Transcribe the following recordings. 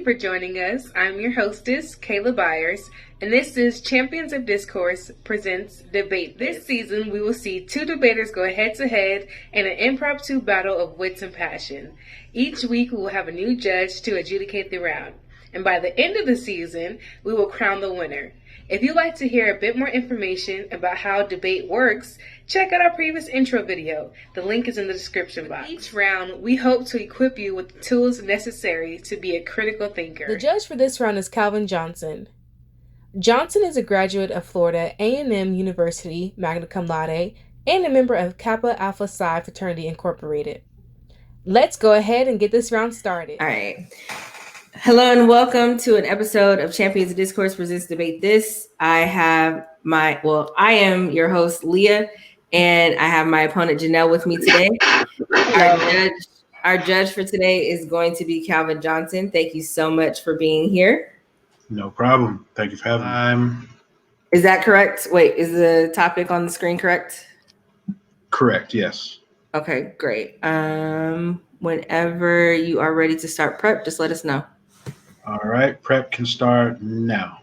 for joining us. I'm your hostess, Kayla Byers, and this is Champions of Discourse presents Debate. This season, we will see two debaters go head-to-head in an impromptu battle of wits and passion. Each week, we will have a new judge to adjudicate the round, and by the end of the season, we will crown the winner. If you'd like to hear a bit more information about how debate works, check out our previous intro video. The link is in the description box. Each round, we hope to equip you with the tools necessary to be a critical thinker. The judge for this round is Calvin Johnson. Johnson is a graduate of Florida A&M University, magna cum laude, and a member of Kappa Alpha Psi Fraternity Incorporated. Let's go ahead and get this round started. All right. Hello and welcome to an episode of Champions of Discourse presents Debate This. I am your host, Leah, and I have my opponent, Janelle, with me today. Our judge for today is going to be Calvin Johnson. Thank you so much for being here. No problem. Thank you for having me. Is that correct? Wait, is the topic on the screen correct? Correct, yes. Okay, great. Whenever you are ready to start prep, just let us know. All right, prep can start now.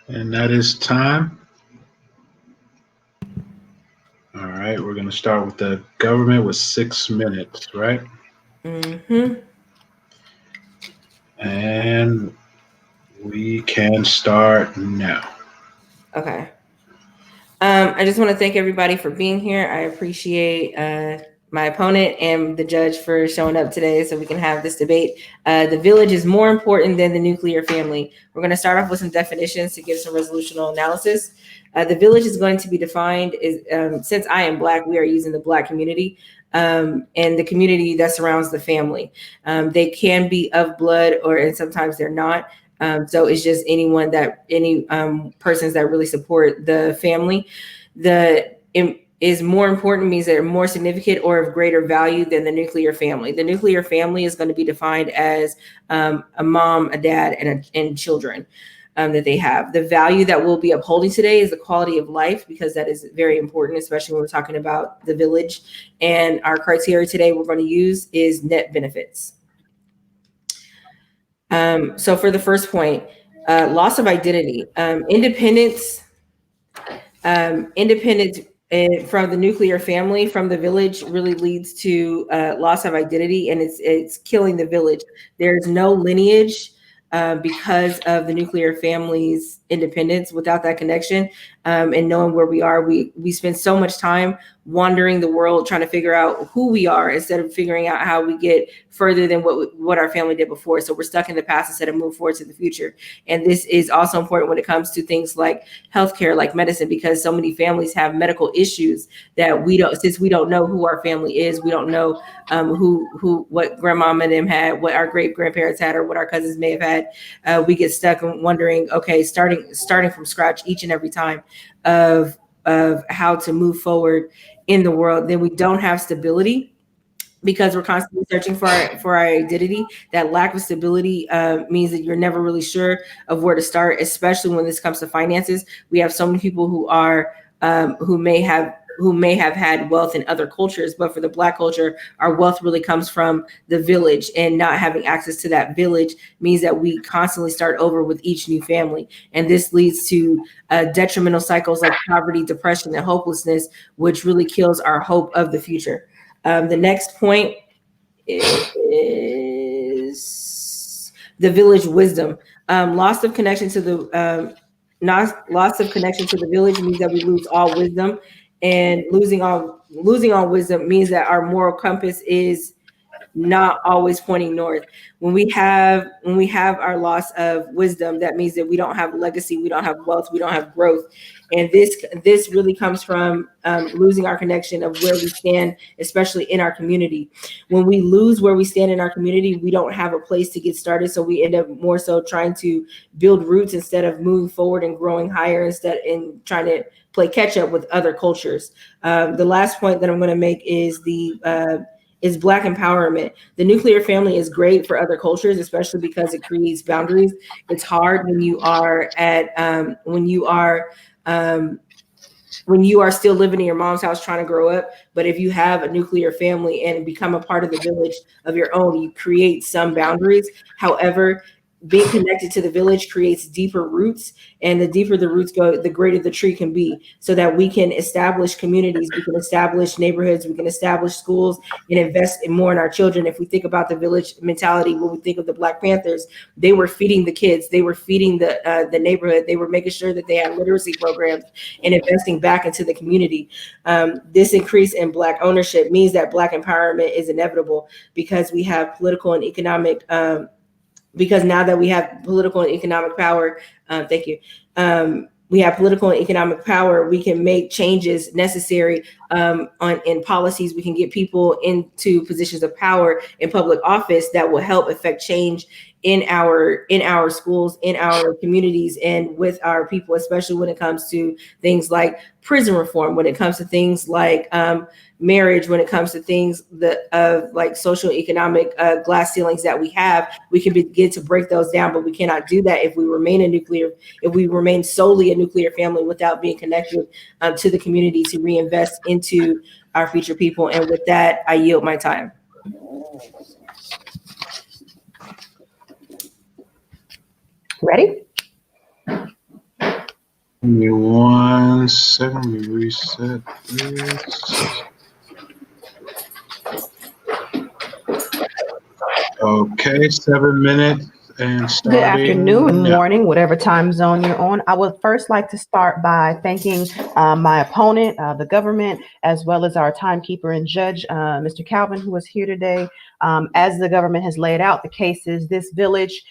And that is time. All right, we're going to start with the government with 6 minutes, right? Mm-hmm. And we can start now. Okay. I just want to thank everybody for being here. I appreciate my opponent and the judge for showing up today so we can have this debate. The village is more important than the nuclear family. We're going to start off with some definitions to give some resolutional analysis. The village is going to be defined as, since I am Black, we are using the Black community and the community that surrounds the family. They can be of blood and sometimes they're not. So it's just any persons that really support the family. Is more important means they're more significant or of greater value than the nuclear family. The nuclear family is going to be defined as a mom, a dad, and children that they have. The value that we'll be upholding today is the quality of life, because that is very important, especially when we're talking about the village. And our criteria today we're going to use is net benefits. So for the first point, loss of identity, independence from the nuclear family, from the village, really leads to loss of identity, and it's killing the village. There's no lineage because of the nuclear family's independence. Without that connection and knowing where we are, we spend so much time wandering the world trying to figure out who we are instead of figuring out how we get further than what our family did before. So we're stuck in the past instead of move forward to the future. And this is also important when it comes to things like healthcare, like medicine, because so many families have medical issues that since we don't know who our family is, we don't know what grandmama and them had, what our great grandparents had, or what our cousins may have had. We get stuck in wondering, okay, starting from scratch each and every time of how to move forward in the world. Then we don't have stability because we're constantly searching for our identity. That lack of stability means that you're never really sure of where to start, especially when this comes to finances. We have so many people who may have had wealth in other cultures, but for the Black culture, our wealth really comes from the village, and not having access to that village means that we constantly start over with each new family. And this leads to detrimental cycles like poverty, depression, and hopelessness, which really kills our hope of the future. The next point is the village wisdom. Loss of connection to the village means that we lose all wisdom. And losing all wisdom means that our moral compass is not always pointing north. When we have our loss of wisdom, that means that we don't have legacy, we don't have wealth, we don't have growth. And this really comes from losing our connection of where we stand, especially in our community. When we lose where we stand in our community, we don't have a place to get started. So we end up more so trying to build roots instead of moving forward and growing higher, instead in trying to play catch up with other cultures. The last point that I'm going to make is is Black empowerment. The nuclear family is great for other cultures, especially because it creates boundaries. It's hard when you are when you are still living in your mom's house trying to grow up. But if you have a nuclear family and become a part of the village of your own, you create some boundaries. However, being connected to the village creates deeper roots, and the deeper the roots go, the greater the tree can be, so that we can establish communities, we can establish neighborhoods, we can establish schools, and invest more in our children. If we think about the village mentality, when we think of the Black Panthers, they were feeding the kids, they were feeding the neighborhood, they were making sure that they had literacy programs and investing back into the community. This increase in Black ownership means that Black empowerment is inevitable, because we have political and economic because now that we have political and economic power, we have political and economic power, we can make changes necessary in policies. We can get people into positions of power in public office that will help affect change in our schools, in our communities, and with our people, especially when it comes to things like prison reform, when it comes to things like marriage, when it comes to things like social economic glass ceilings that we have. We can begin to break those down, but we cannot do that if we remain solely a nuclear family without being connected to the community to reinvest into our future people. And with that, I yield my time. Ready? Give me 1 second. We reset this. Okay, 7 minutes and starting. Good afternoon, morning, whatever time zone you're on. I would first like to start by thanking my opponent, the government, as well as our timekeeper and judge, Mr. Calvin, who was here today. As the government has laid out the cases, this village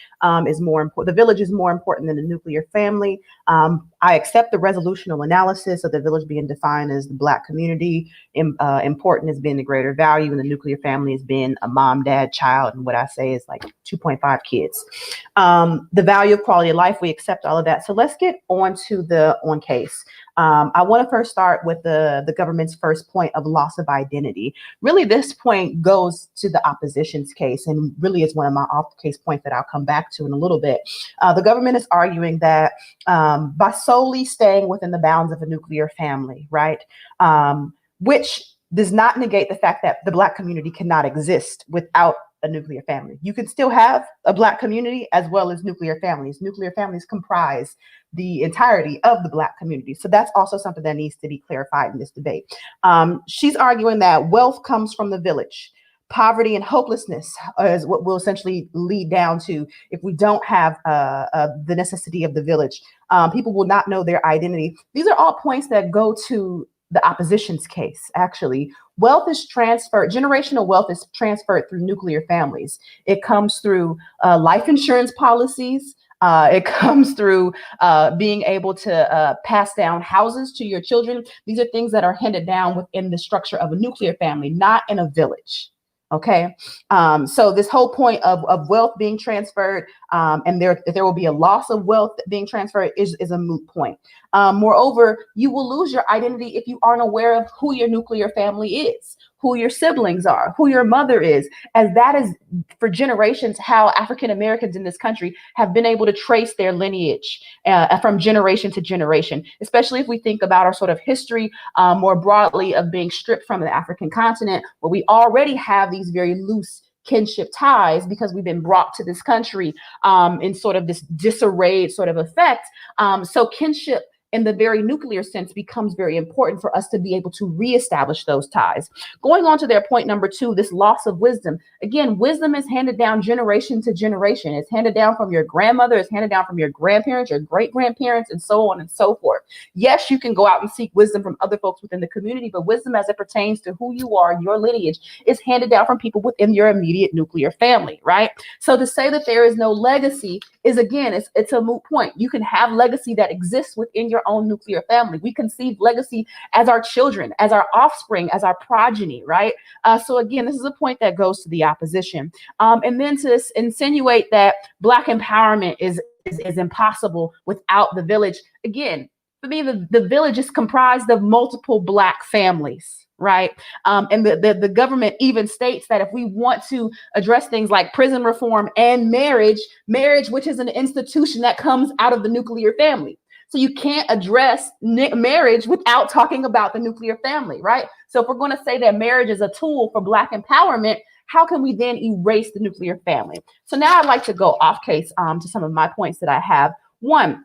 is more important. The village is more important than the nuclear family. I accept the resolutional analysis of the village being defined as the Black community, important as being the greater value, and the nuclear family as being a mom, dad, child, and what I say is like 2.5 kids. The value of quality of life, we accept all of that. So let's get on to the case. I want to first start with the government's first point of loss of identity. Really, this point goes to the opposition's case, and really is one of my off-case points that I'll come back to in a little bit. The government is arguing that by solely staying within the bounds of a nuclear family, right, which does not negate the fact that the Black community cannot exist without a nuclear family. You can still have a Black community as well as nuclear families. Nuclear families comprise the entirety of the Black community. So that's also something that needs to be clarified in this debate. She's arguing that wealth comes from the village. Poverty and hopelessness is what will essentially lead down to if we don't have the necessity of the village. People will not know their identity. These are all points that go to the opposition's case, actually. Wealth is transferred, generational wealth is transferred through nuclear families. It comes through life insurance policies. It comes through being able to pass down houses to your children. These are things that are handed down within the structure of a nuclear family, not in a village. Okay, so this whole point of wealth being transferred and there will be a loss of wealth being transferred is a moot point. Moreover, you will lose your identity if you aren't aware of who your nuclear family is, who your siblings are, who your mother is, as that is for generations how African Americans in this country have been able to trace their lineage from generation to generation, especially if we think about our sort of history more broadly of being stripped from the African continent, where we already have these very loose kinship ties because we've been brought to this country in sort of this disarrayed sort of effect. So kinship in the very nuclear sense becomes very important for us to be able to reestablish those ties. Going on to their point number 2, this loss of wisdom. Again, wisdom is handed down generation to generation. It's handed down from your grandmother, it's handed down from your grandparents, your great-grandparents, and so on and so forth. Yes, you can go out and seek wisdom from other folks within the community, but wisdom as it pertains to who you are, your lineage, is handed down from people within your immediate nuclear family, right? So to say that there is no legacy is, again, it's a moot point. You can have legacy that exists within your own nuclear family. We conceive legacy as our children, as our offspring, as our progeny, right? So again, this is a point that goes to the opposition. And then to insinuate that Black empowerment is impossible without the village. Again, for me, the village is comprised of multiple Black families, right? And the government even states that if we want to address things like prison reform and marriage, which is an institution that comes out of the nuclear family. So you can't address marriage without talking about the nuclear family, right? So if we're going to say that marriage is a tool for Black empowerment, how can we then erase the nuclear family? So now I'd like to go off case to some of my points that I have. One,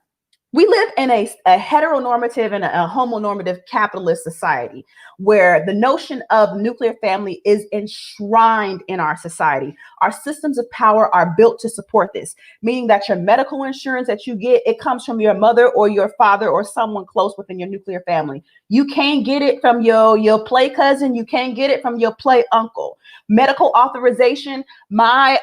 we live in a heteronormative and a homonormative capitalist society where the notion of nuclear family is enshrined in our society. Our systems of power are built to support this, meaning that your medical insurance that you get, it comes from your mother or your father or someone close within your nuclear family. You can't get it from your play cousin. You can't get it from your play uncle. Medical authorization, my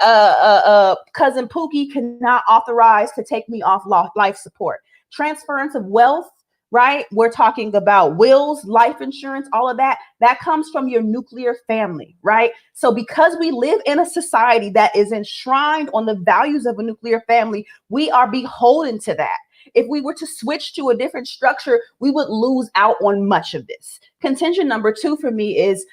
cousin Pookie cannot authorize to take me off life support. Transference of wealth, right? We're talking about wills, life insurance, all of that comes from your nuclear family, right? So because we live in a society that is enshrined on the values of a nuclear family, we are beholden to that. If we were to switch to a different structure, we would lose out on much of this. Contention number 2 for me is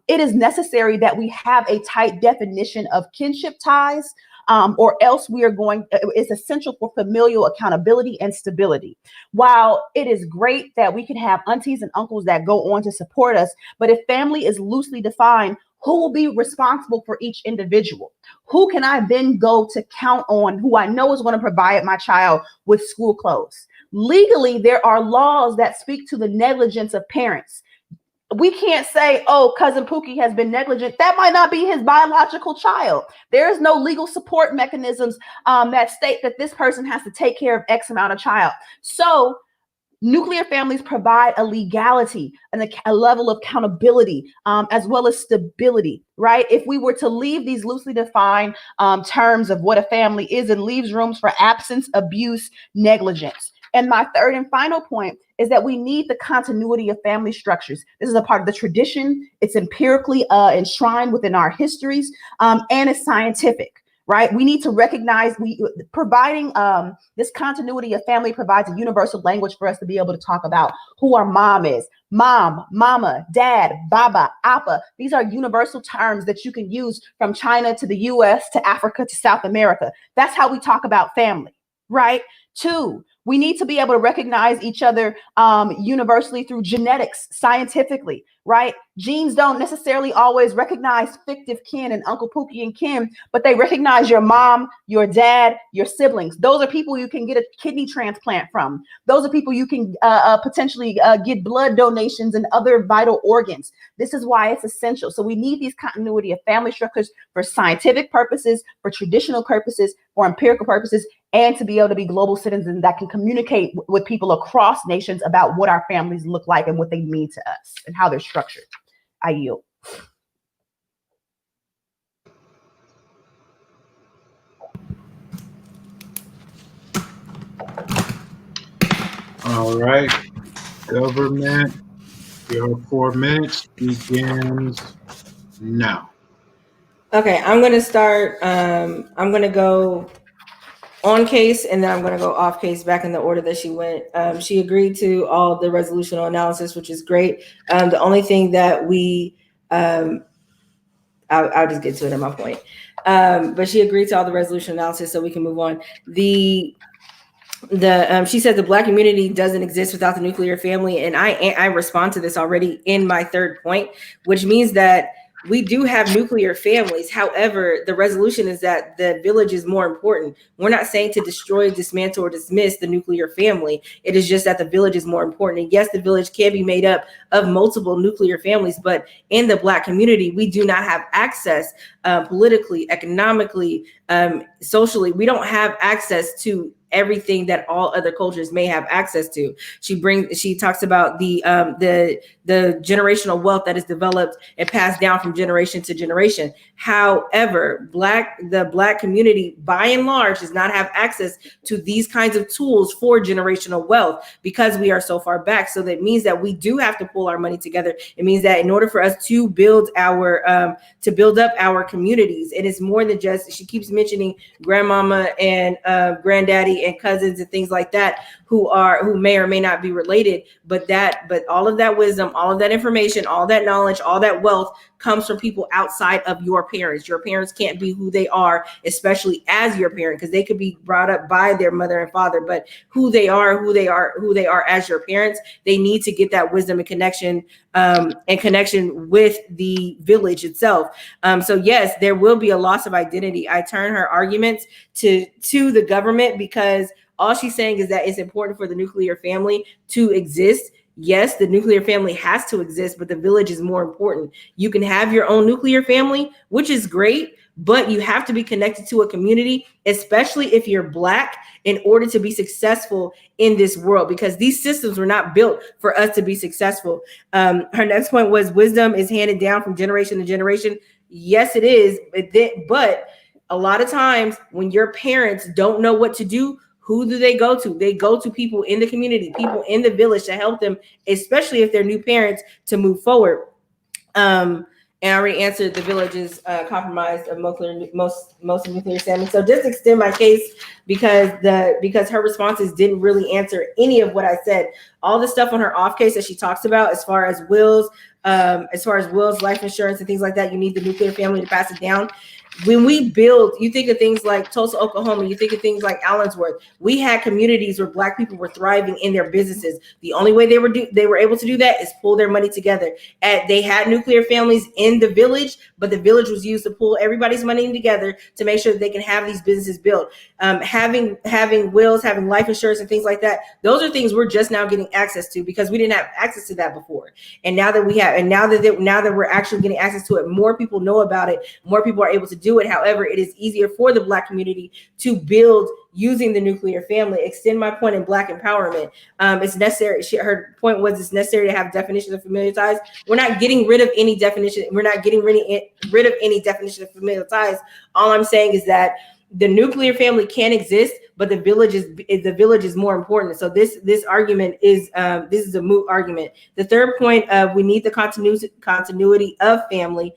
it is necessary that we have a tight definition of kinship ties, or else it's essential for familial accountability and stability. While it is great that we can have aunties and uncles that go on to support us, but if family is loosely defined, who will be responsible for each individual? Who can I then go to count on, who I know is going to provide my child with school clothes? Legally, there are laws that speak to the negligence of parents. We can't say, oh, cousin Pookie has been negligent. That might not be his biological child. There is no legal support mechanisms that state that this person has to take care of X amount of child. So nuclear families provide a legality and a level of accountability, as well as stability, right? If we were to leave these loosely defined terms of what a family is, it leaves rooms for absence, abuse, negligence. And my third and final point is that we need the continuity of family structures. This is a part of the tradition. It's empirically enshrined within our histories, and it's scientific. Right? We need to recognize providing this continuity of family provides a universal language for us to be able to talk about who our mom is. Mom, mama, dad, baba, appa. These are universal terms that you can use from China to the US to Africa to South America. That's how we talk about family, right? 2, we need to be able to recognize each other universally through genetics, scientifically, right? Genes don't necessarily always recognize fictive kin and Uncle Pookie and Kim, but they recognize your mom, your dad, your siblings. Those are people you can get a kidney transplant from. Those are people you can potentially get blood donations and other vital organs. This is why it's essential. So we need these continuity of family structures for scientific purposes, for traditional purposes, for empirical purposes, and to be able to be global citizens that can communicate with people across nations about what our families look like and what they mean to us and how they're structured. I yield. All right, government, your 4 minutes begins now. Okay, I'm going to start. I'm going to go on case, and then I'm going to go off case back in the order that she went. She agreed to all the resolutional analysis, which is great. The only thing that I'll just get to it at my point. But she agreed to all the resolution analysis, so we can move on. She said the Black community doesn't exist without the nuclear family, and I respond to this already in my third point, which means that we do have nuclear families. However, the resolution is that the village is more important. We're not saying to destroy, dismantle, or dismiss the nuclear family. It is just that the village is more important. And yes, the village can be made up of multiple nuclear families, but in the Black community, we do not have access politically, economically, socially. We don't have access to everything that all other cultures may have access to. She talks about the generational wealth that is developed and passed down from generation to generation. However, the Black community by and large does not have access to these kinds of tools for generational wealth because we are so far back. So that means that we do have to pull our money together. It means that in order for us to build up our communities, it is more than just, she keeps mentioning grandmama and granddaddy and cousins and things like that who may or may not be related, but all of that wisdom, all of that information, all that knowledge, all that wealth comes from people outside of your parents. Your parents can't be who they are, especially as your parent, because they could be brought up by their mother and father, but who they are as your parents, they need to get that wisdom and connection with the village itself. So yes, there will be a loss of identity. I turn her arguments to the government because all she's saying is that it's important for the nuclear family to exist. Yes, the nuclear family has to exist, but the village is more important. You can have your own nuclear family, which is great, but you have to be connected to a community, especially if you're Black, in order to be successful in this world, because these systems were not built for us to be successful. Her next point was wisdom is handed down from generation to generation. Yes, it is, but a lot of times when your parents don't know what to do, who do they go to? They go to people in the community, people in the village to help them, especially if they're new parents, to move forward. And I already answered the village is compromised of most nuclear family. So just extend my case because her responses didn't really answer any of what I said. All the stuff on her off case that she talks about, as far as wills, life insurance and things like that, you need the nuclear family to pass it down. When we build, you think of things like Tulsa, Oklahoma, you think of things like Allensworth. We had communities where Black people were thriving in their businesses. The only way they were able to do that is pull their money together. They had nuclear families in the village, but the village was used to pull everybody's money together to make sure that they can have these businesses built. Having wills, having life insurance and things like that, those are things we're just now getting access to because we didn't have access to that before. And now that we have, and now that we're actually getting access to it, more people know about it, more people are able to do it. However, it is easier for the Black community to build using the nuclear family. Extend my point in Black empowerment. It's necessary. Her point was it's necessary to have definitions of familial ties. We're not getting rid of any definition. We're not getting rid of any definition of familial ties. All I'm saying is that the nuclear family can exist, but the village is more important. So this argument is this is a moot argument. The third point of we need the continuity of family.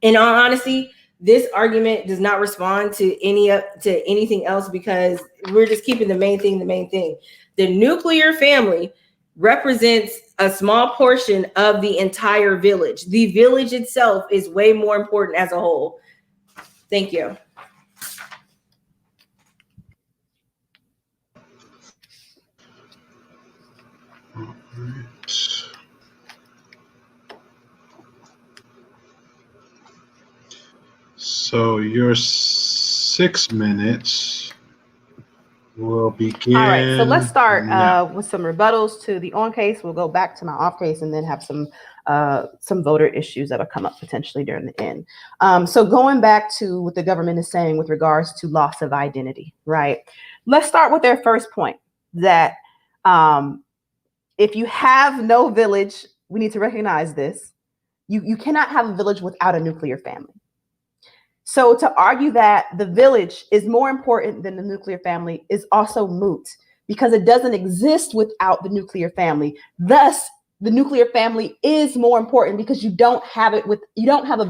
In all honesty, this argument does not respond to anything else because we're just keeping the main thing. The nuclear family represents a small portion of the entire village. The village itself is way more important as a whole. Thank you. So your 6 minutes will begin. All right, so let's start with some rebuttals to the on case. We'll go back to my off case and then have some voter issues that'll come up potentially during the end. So going back to what the government is saying with regards to loss of identity, right? Let's start with their first point that if you have no village, we need to recognize this. You cannot have a village without a nuclear family. So to argue that the village is more important than the nuclear family is also moot because it doesn't exist without the nuclear family. Thus, the nuclear family is more important because you don't have a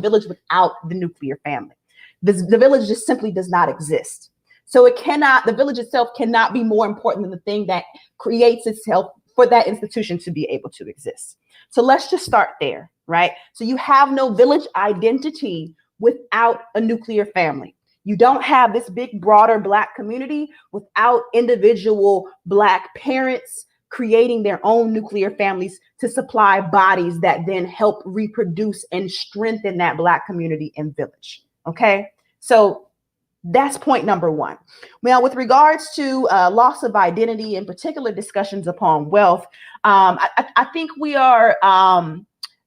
village without the nuclear family. The village just simply does not exist. So the village itself cannot be more important than the thing that creates itself for that institution to be able to exist. So let's just start there, right? So you have no village identity without a nuclear family. You don't have this big, broader Black community without individual Black parents, creating their own nuclear families to supply bodies that then help reproduce and strengthen that Black community and village. Okay, so that's point number one. Now, with regards to loss of identity, in particular discussions upon wealth, I think we are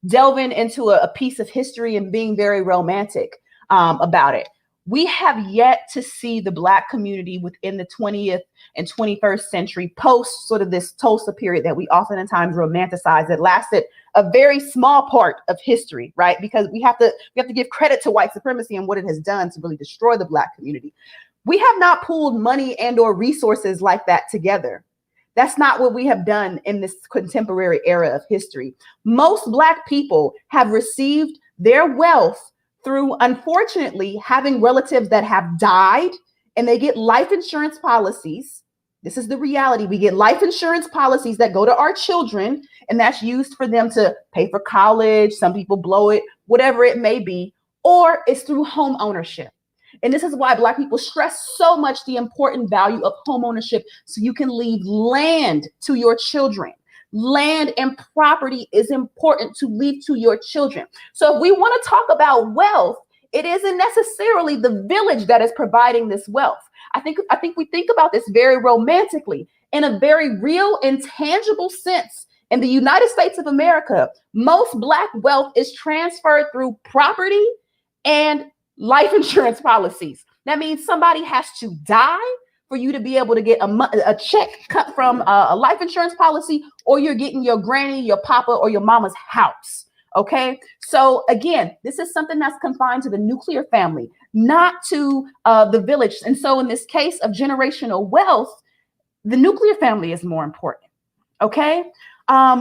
delving into a piece of history and being very romantic about it. We have yet to see the Black community within the 20th and 21st century post sort of this Tulsa period that we oftentimes romanticize that lasted a very small part of history, right? Because we have to give credit to white supremacy and what it has done to really destroy the Black community. We have not pooled money and or resources like that together. That's not what we have done in this contemporary era of history. Most Black people have received their wealth through, unfortunately, having relatives that have died, and they get life insurance policies. This is the reality. We get life insurance policies that go to our children, and that's used for them to pay for college. Some people blow it, whatever it may be, or it's through home ownership. And this is why Black people stress so much the important value of home ownership, so you can leave land to your children. Land and property is important to leave to your children. So if we want to talk about wealth, it isn't necessarily the village that is providing this wealth. I think we think about this very romantically. In a very real and tangible sense, in the United States of America, most Black wealth is transferred through property and life insurance policies. That means somebody has to die for you to be able to get a check cut from a life insurance policy, or you're getting your granny, your papa, or your mama's house. Okay, so again, this is something that's confined to the nuclear family, not to the village. And so in this case of generational wealth, the nuclear family is more important. Okay,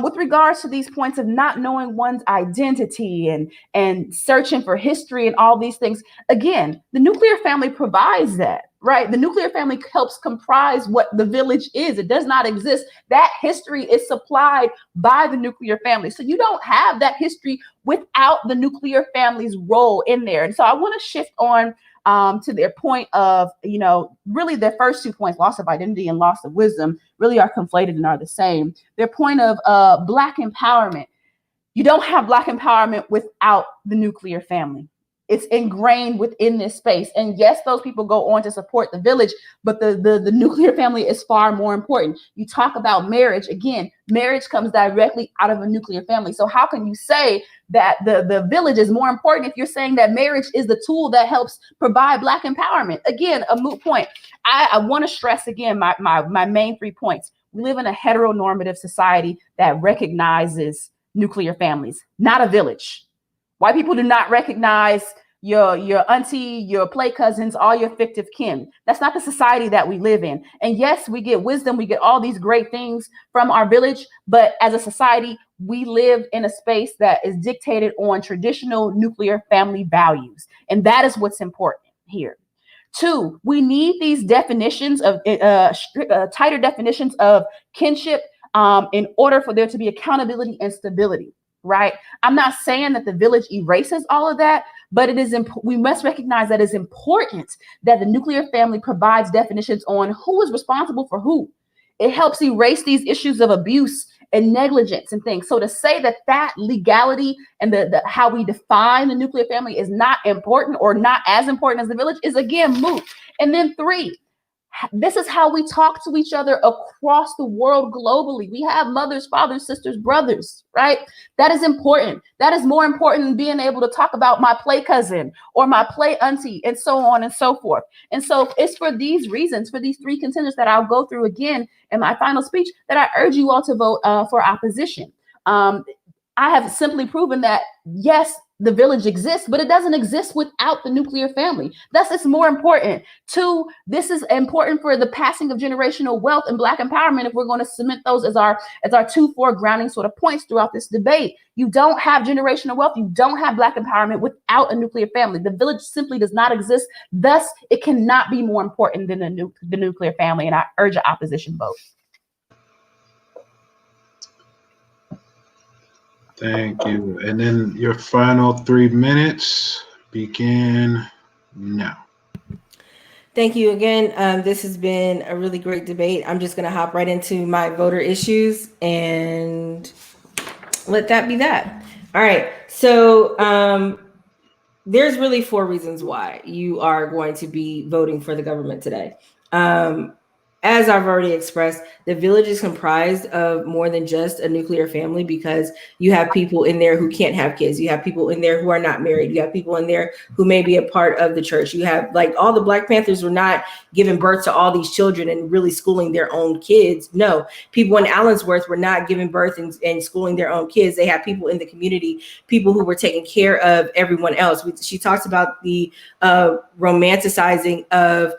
with regards to these points of not knowing one's identity and searching for history and all these things, again, the nuclear family provides that, right? The nuclear family helps comprise what the village is. It does not exist. That history is supplied by the nuclear family. So you don't have that history without the nuclear family's role in there. And so I want to shift on to their point of, really their first 2 points, loss of identity and loss of wisdom, really are conflated and are the same. Their point of Black empowerment. You don't have Black empowerment without the nuclear family. It's ingrained within this space. And yes, those people go on to support the village, but the nuclear family is far more important. You talk about marriage. Again, marriage comes directly out of a nuclear family. So how can you say that the village is more important if you're saying that marriage is the tool that helps provide Black empowerment? Again, a moot point. I want to stress again my main 3 points. We live in a heteronormative society that recognizes nuclear families, not a village. White people do not recognize your auntie, your play cousins, all your fictive kin. That's not the society that we live in. And yes, we get wisdom, we get all these great things from our village, but as a society, we live in a space that is dictated on traditional nuclear family values. And that is what's important here. 2, we need these definitions of tighter definitions of kinship in order for there to be accountability and stability. Right. I'm not saying that the village erases all of that, but it is we must recognize that it's important that the nuclear family provides definitions on who is responsible for who. It helps erase these issues of abuse and negligence and things. So to say that legality and the how we define the nuclear family is not important or not as important as the village is, again, moot. And then 3, this is how we talk to each other across the world globally. We have mothers, fathers, sisters, brothers, right? That is important. That is more important than being able to talk about my play cousin or my play auntie and so on and so forth. And so it's for these reasons, for these 3 contenders that I'll go through again in my final speech, that I urge you all to vote for opposition. I have simply proven that, yes, the village exists, but it doesn't exist without the nuclear family. Thus, it's more important. 2, this is important for the passing of generational wealth and Black empowerment if we're going to cement those as our 2 foregrounding sort of points throughout this debate. You don't have generational wealth. You don't have Black empowerment without a nuclear family. The village simply does not exist. Thus, it cannot be more important than the nuclear family. And I urge an opposition vote. Thank you. And then your final 3 minutes begin now. Thank you again. This has been a really great debate. I'm just going to hop right into my voter issues and let that be that. All right. So there's really 4 reasons why you are going to be voting for the government today. As I've already expressed, the village is comprised of more than just a nuclear family, because you have people in there who can't have kids. You have people in there who are not married. You have people in there who may be a part of the church. You have, like, all the Black Panthers were not giving birth to all these children and really schooling their own kids. No, people in Allensworth were not giving birth and schooling their own kids. They had people in the community, people who were taking care of everyone else. She talks about the romanticizing of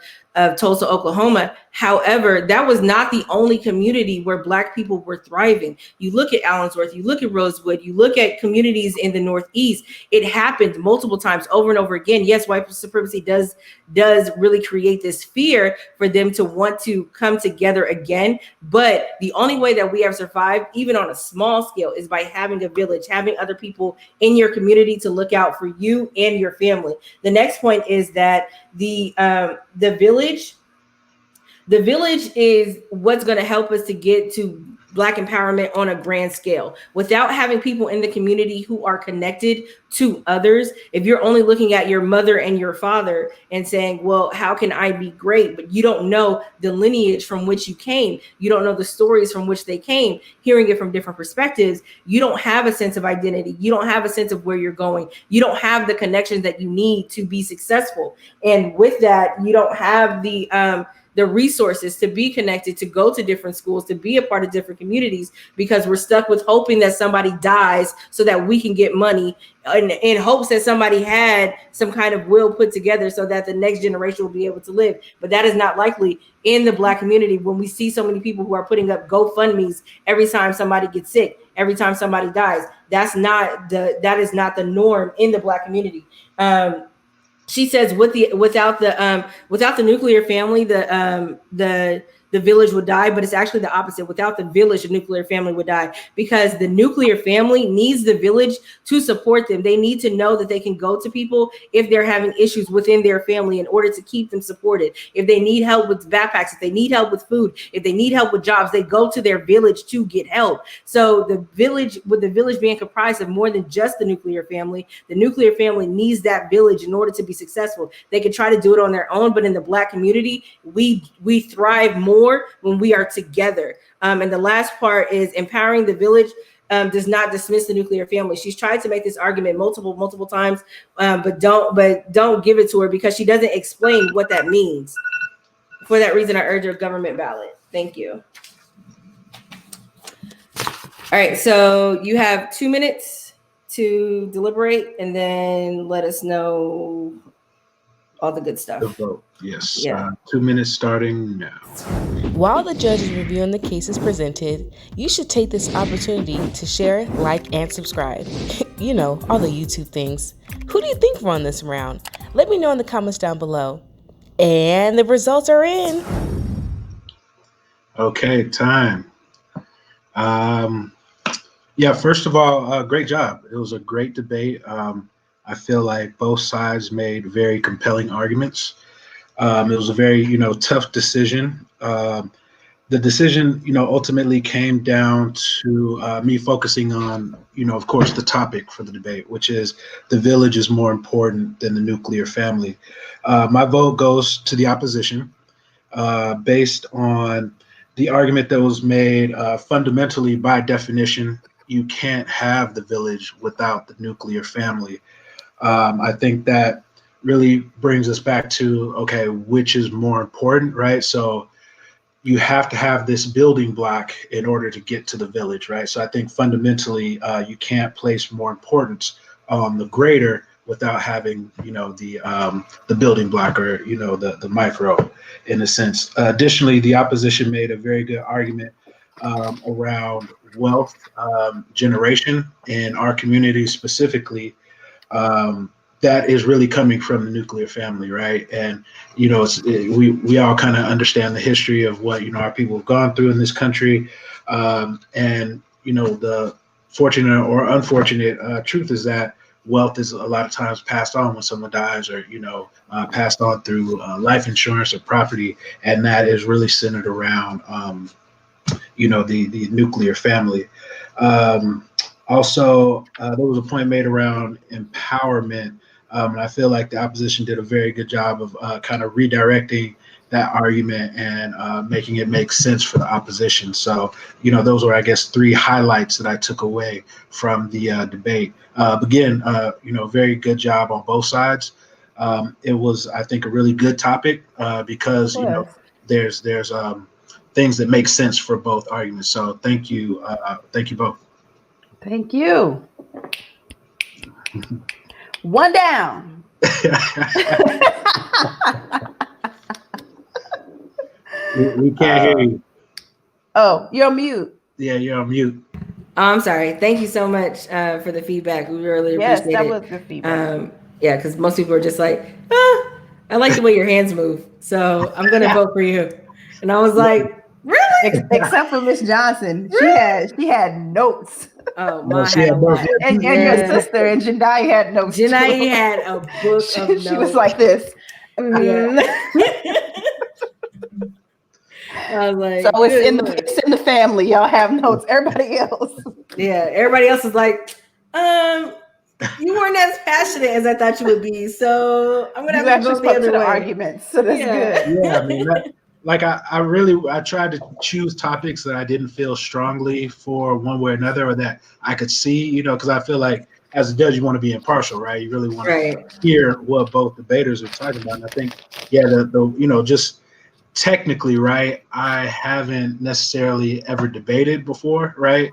Tulsa, Oklahoma. However, that was not the only community where Black people were thriving. You look at Allensworth, you look at Rosewood, you look at communities in the Northeast. It happened multiple times over and over again. Yes, white supremacy does really create this fear for them to want to come together again. But the only way that we have survived, even on a small scale, is by having a village, having other people in your community to look out for you and your family. The next point is that the village is what's going to help us to get to Black empowerment on a grand scale. Without having people in the community who are connected to others, if you're only looking at your mother and your father and saying, well, how can I be great? But you don't know the lineage from which you came. You don't know the stories from which they came, hearing it from different perspectives. You don't have a sense of identity. You don't have a sense of where you're going. You don't have the connections that you need to be successful. And with that, you don't have the resources to be connected, to go to different schools, to be a part of different communities, because we're stuck with hoping that somebody dies so that we can get money, in hopes that somebody had some kind of will put together so that the next generation will be able to live. But that is not likely in the Black community when we see so many people who are putting up GoFundMes every time somebody gets sick, every time somebody dies. That is not the norm in the Black community. She says without the nuclear family, the village would die, but it's actually the opposite. Without the village, the nuclear family would die, because the nuclear family needs the village to support them. They need to know that they can go to people if they're having issues within their family in order to keep them supported. If they need help with backpacks, if they need help with food, if they need help with jobs, they go to their village to get help. So the village, with the village being comprised of more than just the nuclear family needs that village in order to be successful. They can try to do it on their own, but in the Black community, we thrive more when we are together. And the last part is empowering the village does not dismiss the nuclear family. She's tried to make this argument multiple times, but don't give it to her, because she doesn't explain what that means. For that reason, I urge a government ballot. Thank you. All right, so you have 2 minutes to deliberate, and then let us know all the good stuff. The vote, yes. Yeah. 2 minutes starting now. While the judge is reviewing the cases presented, you should take this opportunity to share, like, and subscribe. You know, all the YouTube things. Who do you think won this round? Let me know in the comments down below. And the results are in. Okay, time. Yeah, first of all, great job. It was a great debate. I feel like both sides made very compelling arguments. It was a very, tough decision. The decision, ultimately came down to me focusing on, of course, the topic for the debate, which is the village is more important than the nuclear family. My vote goes to the opposition based on the argument that was made. Fundamentally, by definition, you can't have the village without the nuclear family. I think that really brings us back to, okay, which is more important, right? So you have to have this building block in order to get to the village, right? So I think fundamentally, you can't place more importance on the greater without having, the building block, or, the micro, in a sense. Additionally, the opposition made a very good argument around wealth generation in our community specifically. That is really coming from the nuclear family, right? And we all kind of understand the history of what our people have gone through in this country, and the fortunate or unfortunate truth is that wealth is a lot of times passed on when someone dies, or passed on through life insurance or property, and that is really centered around the nuclear family. Also, there was a point made around empowerment, and I feel like the opposition did a very good job of kind of redirecting that argument and making it make sense for the opposition. So, those were, I guess, three highlights that I took away from the debate. Again, very good job on both sides. It was, I think, a really good topic because there's things that make sense for both arguments. So thank you both. Thank you. One down. we can't hear you. Oh, you're on mute. Yeah, you're on mute. Oh, I'm sorry. Thank you so much for the feedback. We really appreciate it. Yes, that was good feedback. Yeah, because most people are just like, I like the way your hands move, so I'm gonna vote for you. And I was like, really? Except for Miss Johnson, she had notes. Oh, and your sister and Jendai had notes. Jendai had a book of notes. She was like this. Yeah. I was like, so it's in the family. Y'all have notes. Everybody else. Yeah, everybody else is like, you weren't as passionate as I thought you would be. So I'm gonna have to go the other way. Arguments. So that's good. Yeah, I mean, I tried to choose topics that I didn't feel strongly for one way or another, or that I could see, because I feel like as a judge, you want to be impartial, right? You really want to hear what both debaters are talking about. And I think, just technically, right, I haven't necessarily ever debated before, right?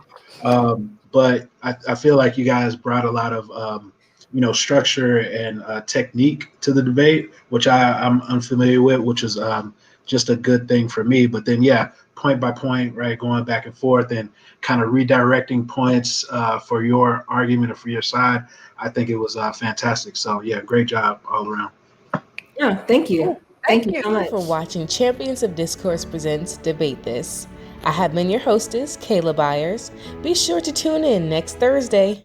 But I feel like you guys brought a lot of, structure and technique to the debate, which I'm unfamiliar with, which is just a good thing for me. But then, point by point, right, going back and forth and kind of redirecting points for your argument or for your side, I think it was fantastic. So, great job all around. Yeah, thank you. Thank you so much for watching Champions of Discourse presents Debate This. I have been your hostess, Kayla Byers. Be sure to tune in next Thursday.